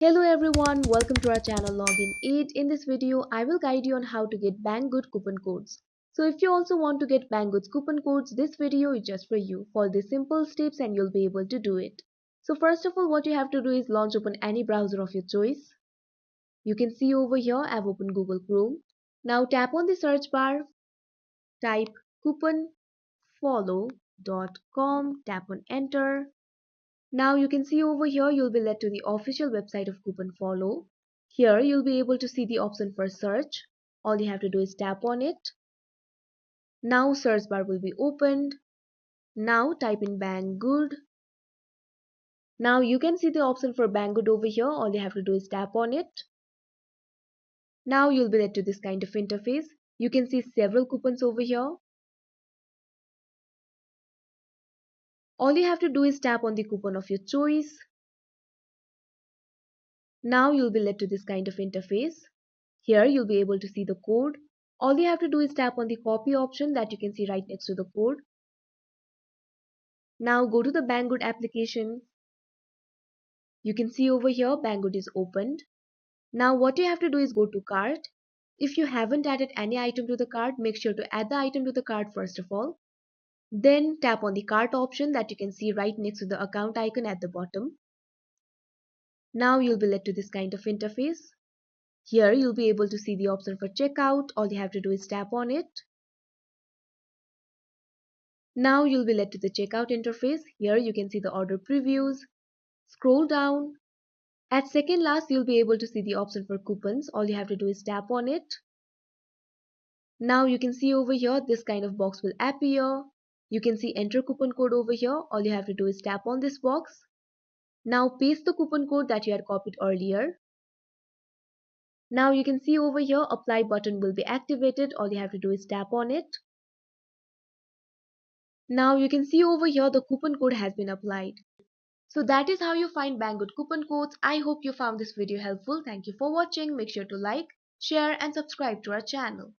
Hello everyone, welcome to our channel Login Aid. In this video, I will guide you on how to get Banggood coupon codes. So if you also want to get Banggood's coupon codes, this video is just for you. Follow the simple steps and you'll be able to do it. So first of all, what you have to do is launch open any browser of your choice. You can see over here, I've opened Google Chrome. Now tap on the search bar, type couponfollow.com, tap on enter. Now you can see over here you'll be led to the official website of Coupon Follow. Here you'll be able to see the option for search. All you have to do is tap on it. Now search bar will be opened. Now type in Banggood. Now you can see the option for Banggood over here. All you have to do is tap on it. Now you'll be led to this kind of interface. You can see several coupons over here. All you have to do is tap on the coupon of your choice. Now you'll be led to this kind of interface. Here you'll be able to see the code. All you have to do is tap on the copy option that you can see right next to the code. Now go to the Banggood application. You can see over here Banggood is opened. Now what you have to do is go to cart. If you haven't added any item to the cart, make sure to add the item to the cart first of all. Then tap on the cart option that you can see right next to the account icon at the bottom. Now you'll be led to this kind of interface. Here you'll be able to see the option for checkout. All you have to do is tap on it. Now you'll be led to the checkout interface. Here you can see the order previews. Scroll down. At second last you'll be able to see the option for coupons. All you have to do is tap on it. Now you can see over here this kind of box will appear. You can see enter coupon code over here. All you have to do is tap on this box. Now paste the coupon code that you had copied earlier. Now you can see over here apply button will be activated. All you have to do is tap on it. Now you can see over here the coupon code has been applied. So that is how you find Banggood coupon codes. I hope you found this video helpful. Thank you for watching. Make sure to like, share and subscribe to our channel.